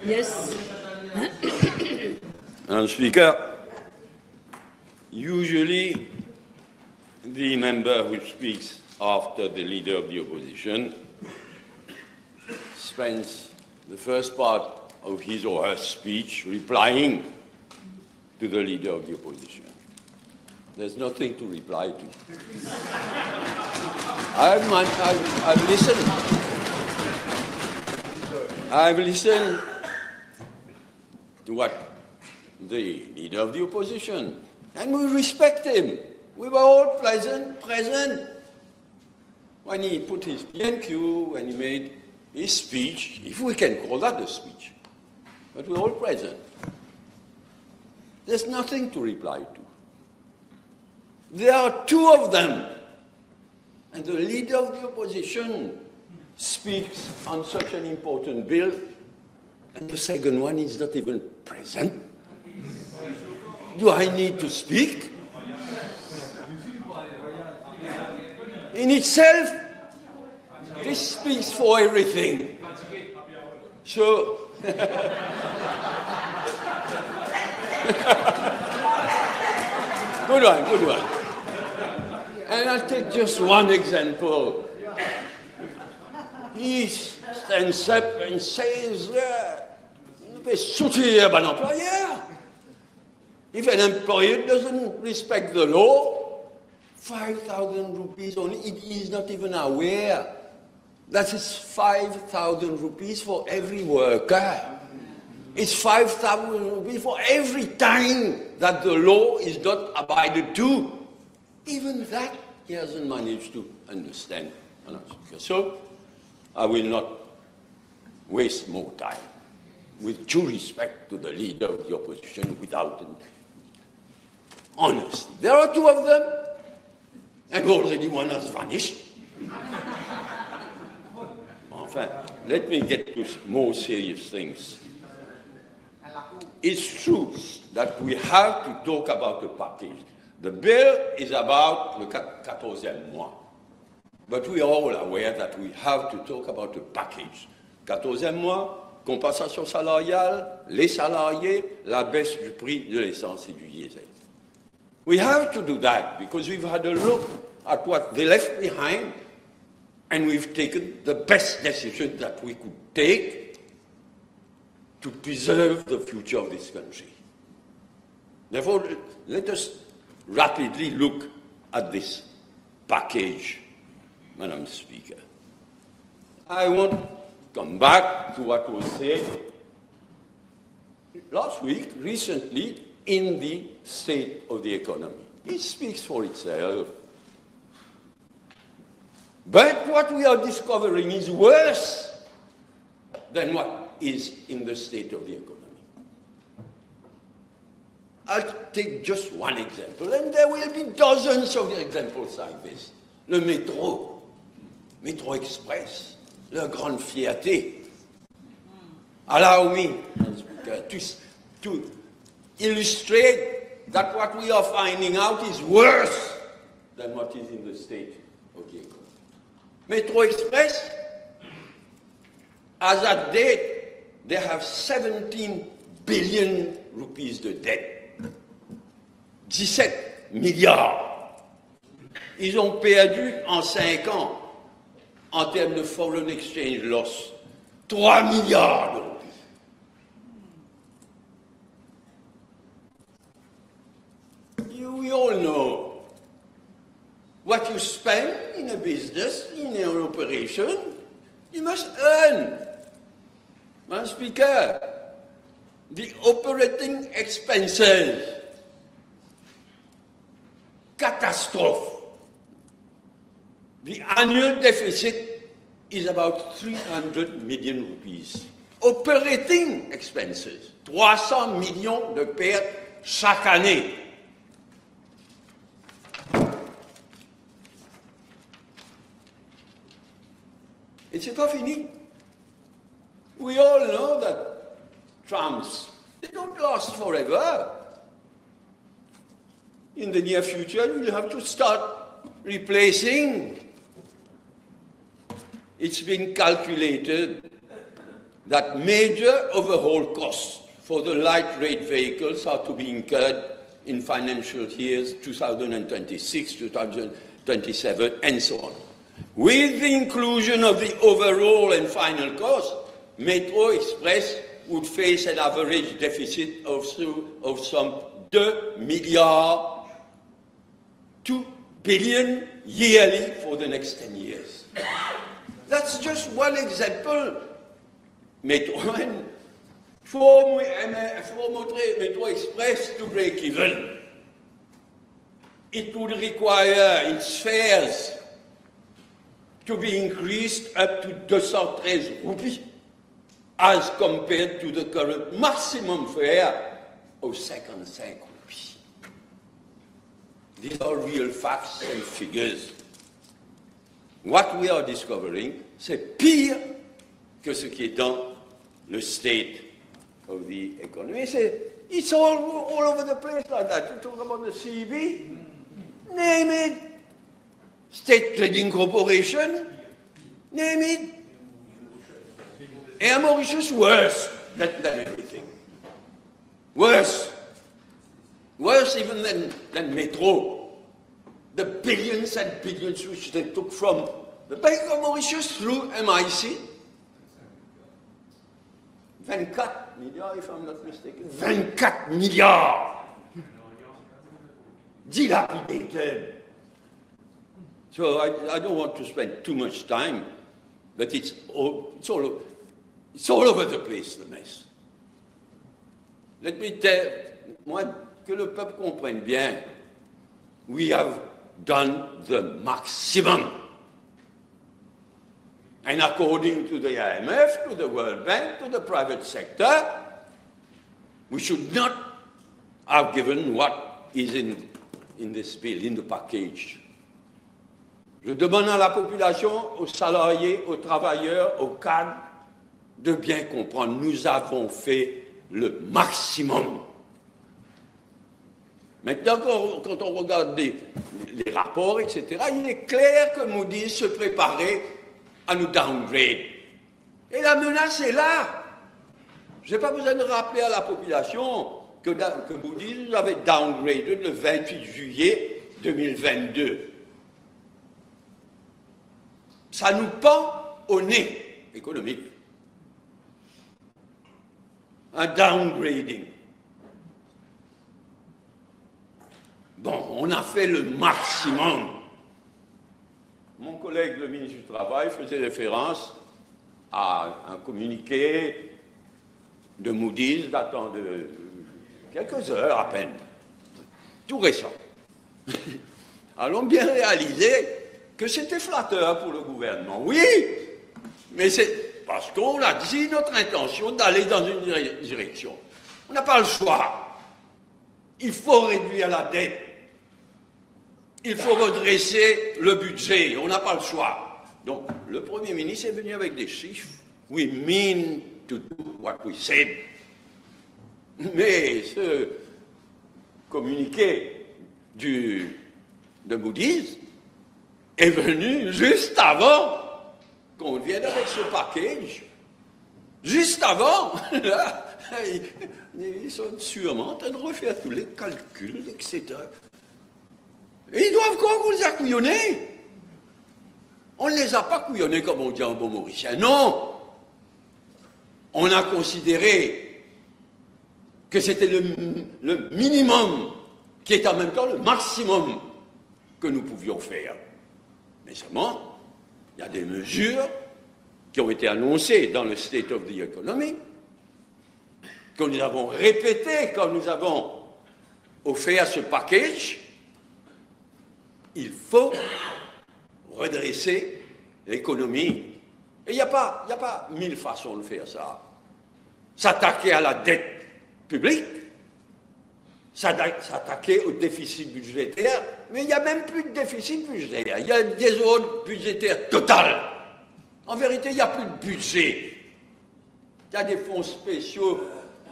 Yes. Madam Speaker, usually the member who speaks after the leader of the opposition spends the first part of his or her speech replying to the leader of the opposition. There's nothing to reply to. I've listened. I've listened to what the leader of the opposition, and we respect him. We were all present when he put his PNQ, when he made his speech, if we can call that a speech. But we're all present. There's nothing to reply to. There are two of them, and the leader of the opposition speaks on such an important bill, and the second one is not even present. Do I need to speak? In itself, this speaks for everything. So, good one. And I'll take just one example. He stands up and says, if an employer doesn't respect the law, 5,000 rupees only, he is not even aware. That is 5,000 rupees for every worker. It's 5,000 rupees for every time that the law is not abided to. Even that he hasn't managed to understand. So I will not waste more time. With due respect to the leader of the opposition, without honesty. There are two of them, and already one has vanished. Enfin, let me get to more serious things. It's true that we have to talk about the package. The bill is about le 14e mois. But we are all aware that we have to talk about the package. 14e mois, compensation salariale, les salariés, la baisse du prix de l'essence et du diesel. We have to do that because we've had a look at what they left behind and we've taken the best decision that we could take to preserve the future of this country. Therefore, let us rapidly look at this package, Madam Speaker. I want to come back to what was said last week, recently, in the state of the economy. It speaks for itself. But what we are discovering is worse than what is in the state of the economy. I'll take just one example, and there will be dozens of examples like this. Le métro, Métro Express, la grande fierté. Allow me to illustrate that what we are finding out is worse than what is in the state of the economy. Métro Express, as at date, they have 17 billion rupees de debt. 17 milliards. Ils ont perdu en 5 ans, en termes de foreign exchange loss, 3 milliards de rupees. We all know what you spend in a business, in an operation, you must earn. Madam Speaker, the operating expenses, catastrophe. The annual deficit is about 300 million rupees. Operating expenses, 300 millions de pertes chaque année. Et c'est pas fini. We all know that trams, they don't last forever. In the near future, we'll have to start replacing. It's been calculated that major overhaul costs for the light rail vehicles are to be incurred in financial years 2026, 2027, and so on. With the inclusion of the overall and final cost, Metro Express would face an average deficit of some 2 billion yearly for the next 10 years. That's just one example. Metro, for Metro Express to break even, it would require its fares to be increased up to 213 rupees as compared to the current maximum fare of 55 rupees. These are real facts and figures. What we are discovering, c'est pire que ce qui est dans le state of the economy. It's all over the place like that. You talk about the CEB, name it. State Trading Corporation, name it. Air Mauritius, worse than everything. Worse. Worse even than Metro. The billions and billions which they took from the Bank of Mauritius through MIC. 24 milliards, if I'm not mistaken. 24 milliards! Dilapidated. So I don't want to spend too much time, but it's all over the place, the mess. Let me tell, moi, que le peuple comprenne bien, we have done the maximum. And according to the IMF, to the World Bank, to the private sector, we should not have given what is in this bill, in the package. Je demande à la population, aux salariés, aux travailleurs, aux cadres, de bien comprendre. Nous avons fait le maximum. Maintenant, quand on regarde les rapports, etc., il est clair que Moody's se préparait à nous downgrade. Et la menace est là. Je n'ai pas besoin de rappeler à la population que Moody's nous avait downgradé le 28 juillet 2022. Ça nous pend au nez économique. Un downgrading. Bon, on a fait le maximum. Mon collègue, le ministre du Travail, faisait référence à un communiqué de Moody's datant de quelques heures à peine, tout récent. Allons bien réaliser que c'était flatteur pour le gouvernement. Oui, mais c'est parce qu'on a dit notre intention d'aller dans une direction. On n'a pas le choix. Il faut réduire la dette. Il faut redresser le budget. On n'a pas le choix. Donc, le Premier ministre est venu avec des chiffres. We mean to do what we said. Mais ce communiqué de Moody's est venu juste avant qu'on vienne avec ce package. Juste avant. Ils sont sûrement en train de refaire tous les calculs, etc. Et ils doivent quoi qu'on les a couillonnés? On ne les a pas couillonnés comme on dit en bon mauricien. Non! On a considéré que c'était le minimum qui est en même temps le maximum que nous pouvions faire. Mais seulement, il y a des mesures qui ont été annoncées dans le State of the Economy, que nous avons répétées quand nous avons offert ce package. Il faut redresser l'économie. Et il n'y a pas 1000 façons de faire ça. S'attaquer à la dette publique, s'attaquer au déficit budgétaire, mais il n'y a même plus de déficit budgétaire. Il y a des zones budgétaires totales. En vérité, il n'y a plus de budget. Il y a des fonds spéciaux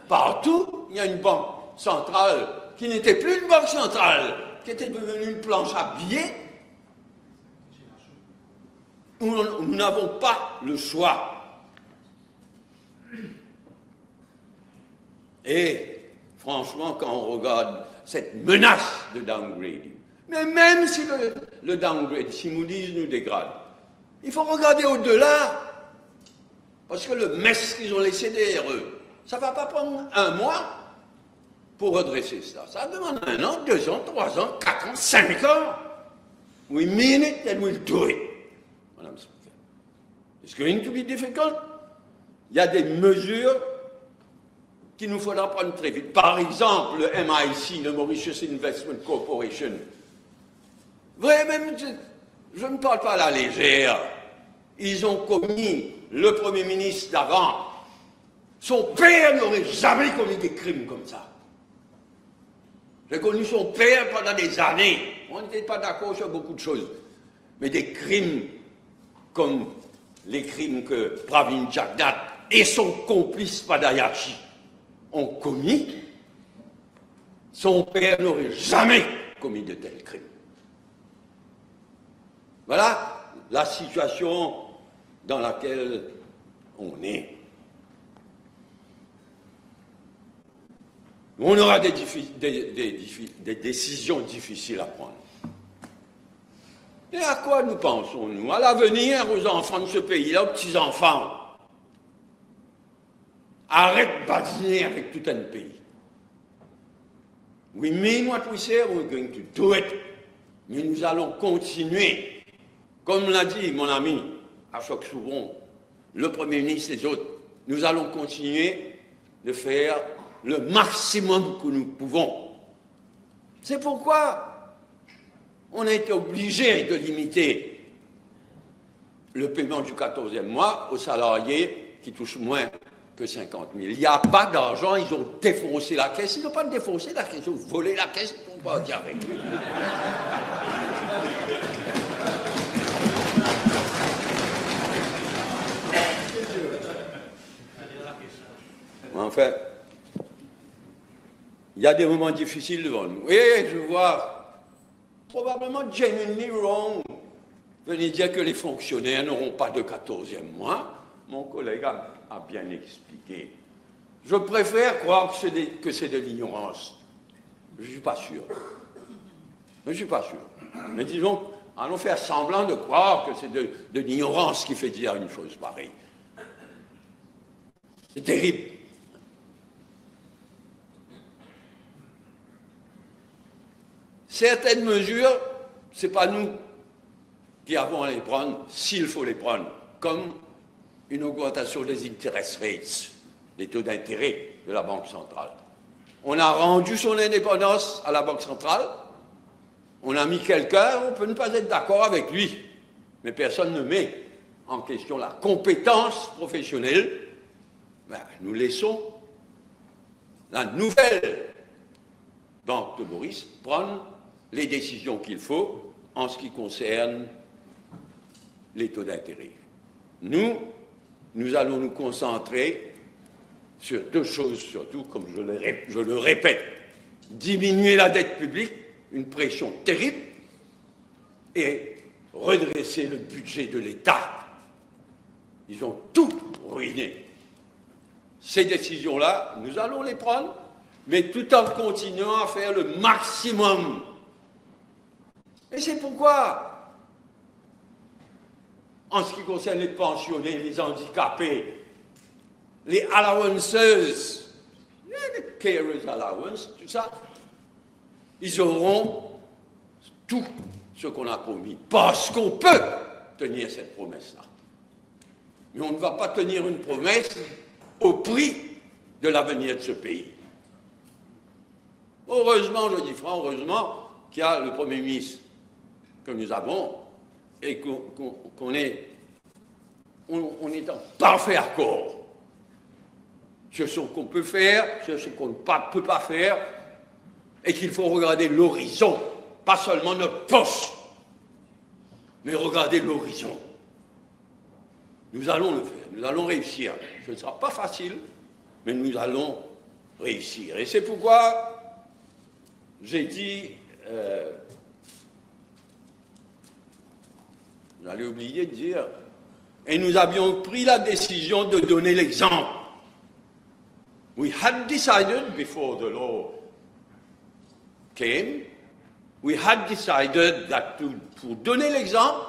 partout. Il y a une banque centrale qui n'était plus une banque centrale, qui était devenue une planche à billets. Nous n'avons pas le choix. Et franchement, quand on regarde cette menace de downgrading, mais même si le downgrade, si Moody's nous dégrade, il faut regarder au-delà. Parce que le mess qu'ils ont laissé derrière eux, ça ne va pas prendre un mois pour redresser ça. Ça demande 1 an, 2 ans, 3 ans, 4 ans, 5 ans. We mean it and we'll do it. Madame Speaker. It's going to be difficult. Il y a des mesures qu'il nous faudra prendre très vite. Par exemple, le MIC, le Mauritius Investment Corporation. Vraiment, je ne parle pas à la légère. Ils ont commis, le Premier ministre d'avant, son père n'aurait jamais commis des crimes comme ça. J'ai connu son père pendant des années. On n'était pas d'accord sur beaucoup de choses. Mais des crimes comme les crimes que Pravin Jagnat et son complice Padayachi ont commis, son père n'aurait jamais commis de tels crimes. Voilà la situation dans laquelle on est. On aura des décisions difficiles à prendre. Et à quoi nous pensons, nous? À l'avenir, aux enfants de ce pays-là, aux petits-enfants. Arrête de badiner avec tout un pays. We mean what we say, we're going to do it. Mais nous allons continuer. Comme l'a dit mon ami Ashok Soubron, le Premier ministre et les autres, nous allons continuer de faire le maximum que nous pouvons. C'est pourquoi on a été obligé de limiter le paiement du 14e mois aux salariés qui touchent moins que 50 000. Il n'y a pas d'argent, ils ont défoncé la caisse. Ils n'ont pas défoncé la caisse, ils ont volé la caisse pour pas dire avec lui. Enfin, il y a des moments difficiles devant nous. Et je vois probablement genuinely wrong venir dire que les fonctionnaires n'auront pas de 14e mois. Mon collègue a bien expliqué. Je préfère croire que c'est de l'ignorance. Je ne suis pas sûr. Je ne suis pas sûr. Mais disons, allons faire semblant de croire que c'est de l'ignorance qui fait dire une chose pareille. C'est terrible. Certaines mesures, ce n'est pas nous qui avons à les prendre, s'il faut les prendre, comme une augmentation des interest rates, des taux d'intérêt de la Banque centrale. On a rendu son indépendance à la Banque centrale, on a mis quelqu'un, on peut ne pas être d'accord avec lui, mais personne ne met en question la compétence professionnelle. Ben, nous laissons la nouvelle Banque de Maurice prendre les décisions qu'il faut en ce qui concerne les taux d'intérêt. Nous allons nous concentrer sur 2 choses surtout, comme je le répète, diminuer la dette publique, une pression terrible, et redresser le budget de l'État. Ils ont tout ruiné. Ces décisions-là, nous allons les prendre, mais tout en continuant à faire le maximum. Et c'est pourquoi, en ce qui concerne les pensionnés, les handicapés, les allowances, les carers allowance, tout ça, ils auront tout ce qu'on a promis, parce qu'on peut tenir cette promesse-là. Mais on ne va pas tenir une promesse au prix de l'avenir de ce pays. Heureusement, je dis franc, heureusement qu'il y a le Premier ministre que nous avons et qu'on est en parfait accord sur ce qu'on peut faire, sur ce qu'on ne peut pas faire, et qu'il faut regarder l'horizon, pas seulement notre poche, mais regarder l'horizon. Nous allons le faire, nous allons réussir. Ce ne sera pas facile, mais nous allons réussir. Et c'est pourquoi j'ai dit, j'allais oublier de dire, et nous avions pris la décision de donner l'exemple. We had decided before the law came, we had decided that pour donner l'exemple,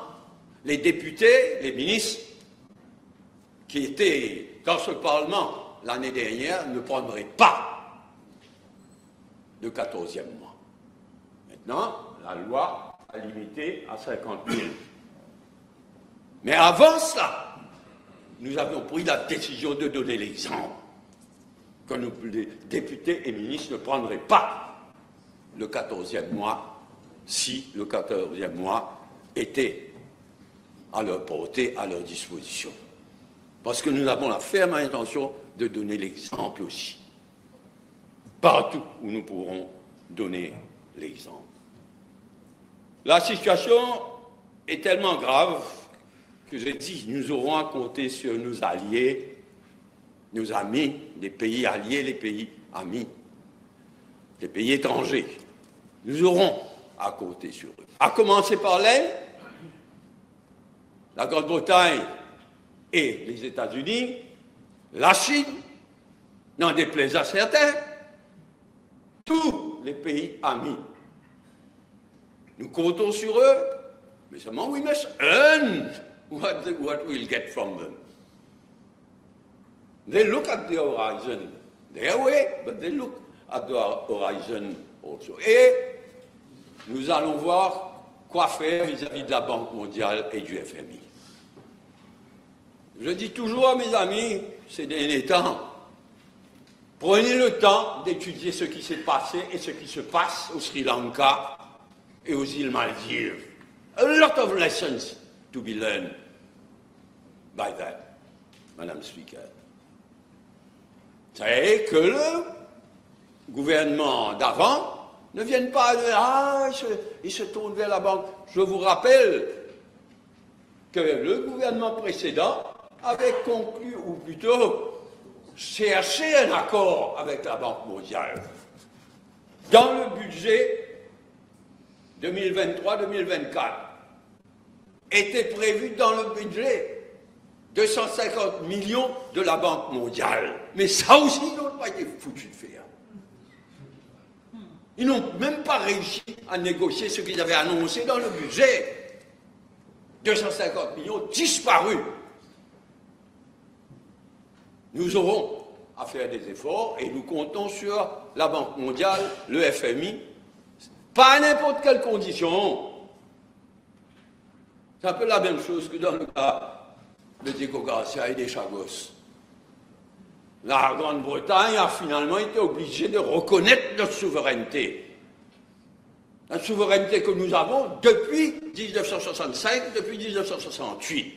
les députés, les ministres qui étaient dans ce Parlement l'année dernière ne prendraient pas le 14e mois. Maintenant, la loi a limité à 50 000. Mais avant cela, nous avions pris la décision de donner l'exemple que les députés et ministres ne prendraient pas le 14e mois si le 14e mois était à leur portée, à leur disposition. Parce que nous avons la ferme intention de donner l'exemple aussi. Partout où nous pourrons donner l'exemple. La situation est tellement grave que j'ai dit, nous aurons à compter sur nos alliés, nos amis, les pays alliés, les pays amis, les pays étrangers. Nous aurons à compter sur eux. À commencer par l'Inde, la Grande-Bretagne et les États-Unis, la Chine, n'en déplaise à certains, tous les pays amis. Nous comptons sur eux, mais seulement we must earn what we'll get from them. They look at the horizon their way, but they look at the horizon also. Et nous allons voir quoi faire vis-à-vis de la Banque mondiale et du FMI. Je dis toujours à mes amis, ces derniers temps, prenez le temps d'étudier ce qui s'est passé et ce qui se passe au Sri Lanka et aux îles Maldives. A lot of lessons to be learned by that, Madame Speaker. C'est que le gouvernement d'avant ne vienne pas il se tourne vers la banque. Je vous rappelle que le gouvernement précédent avait conclu, ou plutôt cherché un accord avec la Banque mondiale. Dans le budget 2023-2024, était prévu dans le budget 250 millions de la Banque mondiale. Mais ça aussi, ils n'ont pas été foutus de faire. Ils n'ont même pas réussi à négocier ce qu'ils avaient annoncé dans le budget. 250 millions disparus. Nous aurons à faire des efforts et nous comptons sur la Banque mondiale, le FMI, pas à n'importe quelle condition. C'est un peu la même chose que dans le cas de Diego Garcia et des Chagos. La Grande-Bretagne a finalement été obligée de reconnaître notre souveraineté. La souveraineté que nous avons depuis 1965, depuis 1968.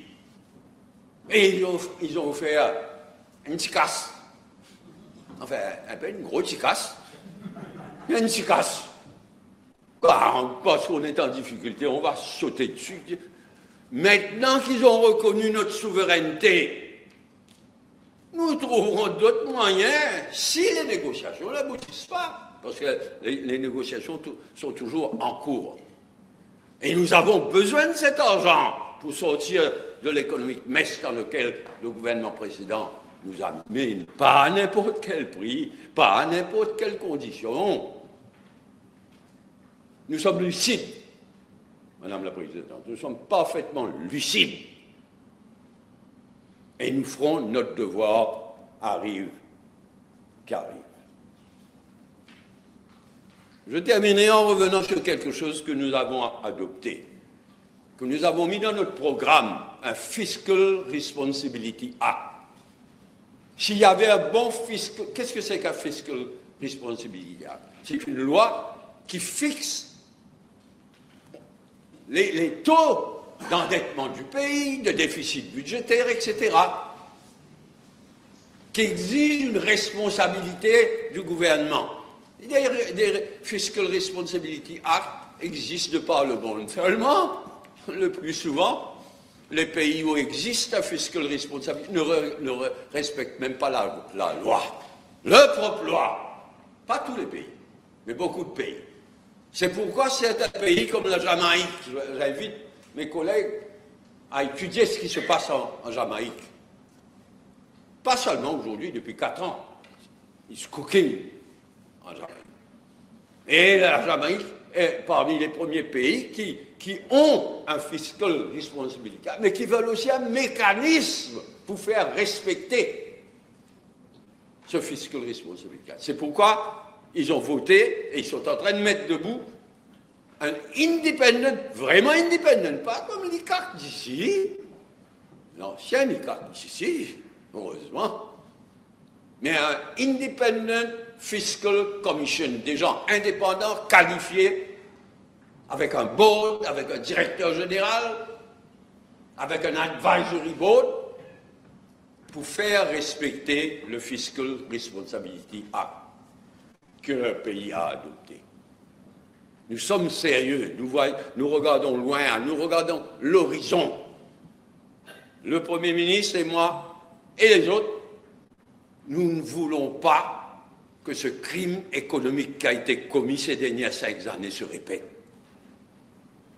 Et ils ont offert une chicasse. Enfin, un peu une grosse chicasse. Une chicasse. Parce qu'on est en difficulté, on va sauter dessus. Maintenant qu'ils ont reconnu notre souveraineté, nous trouverons d'autres moyens si les négociations n'aboutissent pas. Parce que les négociations sont toujours en cours. Et nous avons besoin de cet argent pour sortir de l'économique mess dans laquelle le gouvernement précédent nous a mis. Pas à n'importe quel prix, pas à n'importe quelle condition. Nous sommes lucides, Madame la Présidente, nous sommes parfaitement lucides. Et nous ferons notre devoir, arrive qu'arrive. Je terminerai en revenant sur quelque chose que nous avons adopté, que nous avons mis dans notre programme, un Fiscal Responsibility Act. S'il y avait un bon fiscal... Qu'est-ce que c'est qu'un Fiscal Responsibility Act? C'est une loi qui fixe les taux d'endettement du pays, de déficit budgétaire, etc., qui exige une responsabilité du gouvernement. Des Fiscal Responsibility Act existent de par le monde. Seulement, le plus souvent, les pays où existe un Fiscal Responsibility ne respectent même pas la loi. Leur propre loi. Pas tous les pays, mais beaucoup de pays. C'est pourquoi certains pays comme la Jamaïque, j'invite mes collègues à étudier ce qui se passe en Jamaïque. Pas seulement aujourd'hui, depuis 4 ans. is cooking en Jamaïque. Et la Jamaïque est parmi les premiers pays qui ont un fiscal responsibility, mais qui veulent aussi un mécanisme pour faire respecter ce fiscal responsibility. C'est pourquoi ils ont voté et ils sont en train de mettre debout un independent, vraiment independent, pas comme l'ICAC d'ici, l'ancien ICAC d'ici, heureusement, mais un Independent Fiscal Commission, des gens indépendants, qualifiés, avec un board, avec un directeur général, avec un advisory board, pour faire respecter le Fiscal Responsibility Act que le pays a adopté. Nous sommes sérieux, nous regardons loin, nous regardons l'horizon. Le Premier ministre et moi, et les autres, nous ne voulons pas que ce crime économique qui a été commis ces dernières 5 années se répète.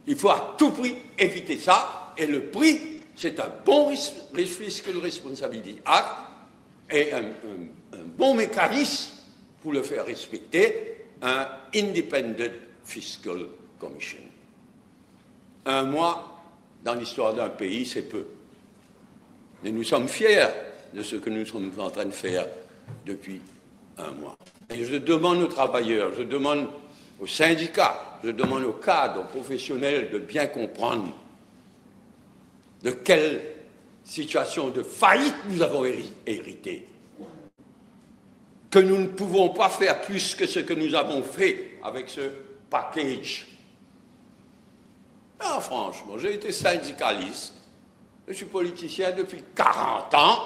Il faut à tout prix éviter ça, et le prix, c'est un bon Fiscal Responsibility Act et un bon mécanisme pour le faire respecter, un Independent Fiscal Commission. 1 mois dans l'histoire d'un pays, c'est peu. Mais nous sommes fiers de ce que nous sommes en train de faire depuis 1 mois. Et je demande aux travailleurs, je demande aux syndicats, je demande aux cadres, aux professionnels de bien comprendre de quelle situation de faillite nous avons hérité. Que nous ne pouvons pas faire plus que ce que nous avons fait avec ce package. Ah, franchement, j'ai été syndicaliste, je suis politicien depuis 40 ans.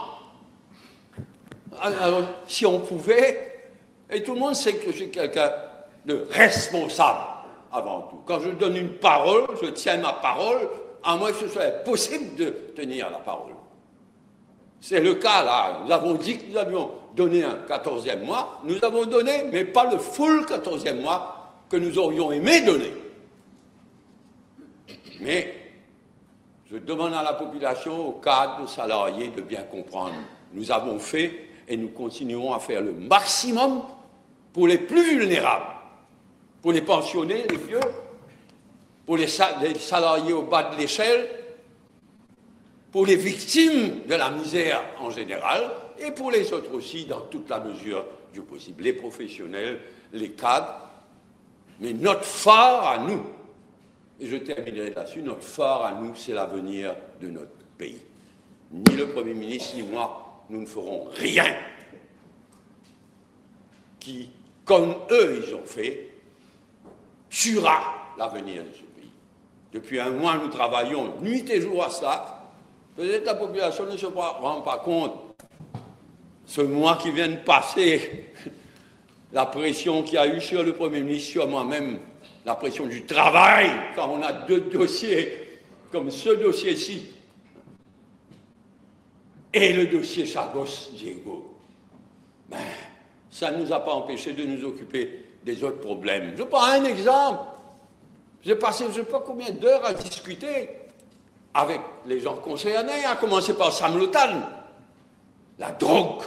Alors, si on pouvait, et tout le monde sait que je suis quelqu'un de responsable avant tout. Quand je donne une parole, je tiens ma parole, à moins que ce soit possible de tenir la parole. C'est le cas là. Nous avons dit que nous avions donné un 14e mois, nous avons donné, mais pas le full 14e mois que nous aurions aimé donner. Mais je demande à la population, aux cadres, aux salariés de bien comprendre. Nous avons fait et nous continuerons à faire le maximum pour les plus vulnérables, pour les pensionnés, les vieux, pour les salariés au bas de l'échelle, pour les victimes de la misère en général, et pour les autres aussi, dans toute la mesure du possible, les professionnels, les cadres. Mais notre phare à nous, et je terminerai là-dessus, notre phare à nous, c'est l'avenir de notre pays. Ni le Premier ministre, ni moi, nous ne ferons rien qui, comme eux, ils ont fait, tuera l'avenir de ce pays. Depuis 1 mois, nous travaillons nuit et jour à ça. Peut-être la population ne se rend pas compte. Ce mois qui vient de passer, la pression qu'il y a eu sur le Premier ministre, sur moi-même, la pression du travail, quand on a 2 dossiers, comme ce dossier-ci, et le dossier Chagos Diego, ben, ça ne nous a pas empêché de nous occuper des autres problèmes. Je prends un exemple. J'ai passé je ne sais pas combien d'heures à discuter avec les gens concernés, à commencer par Sam Lotan, la drogue,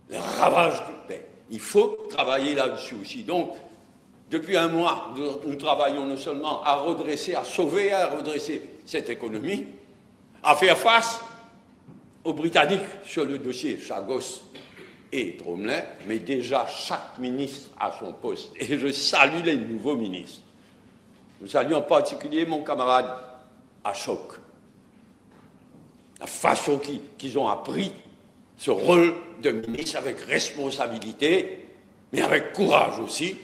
les ravages. Il faut travailler là-dessus aussi. Donc, depuis 1 mois, nous travaillons non seulement à redresser, à sauver, à redresser cette économie, à faire face aux Britanniques sur le dossier Chagos et Tromelin, mais déjà chaque ministre a son poste. Et je salue les nouveaux ministres. Je salue en particulier mon camarade Ashok. La façon qu'ils ont appris ce rôle de ministre avec responsabilité, mais avec courage aussi.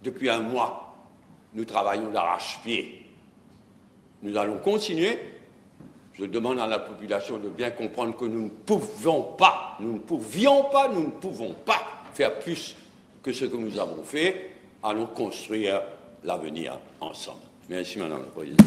Depuis 1 mois, nous travaillons d'arrache-pied. Nous allons continuer. Je demande à la population de bien comprendre que nous ne pouvions pas faire plus que ce que nous avons fait. Allons construire l'avenir ensemble. Merci, Madame la Présidente.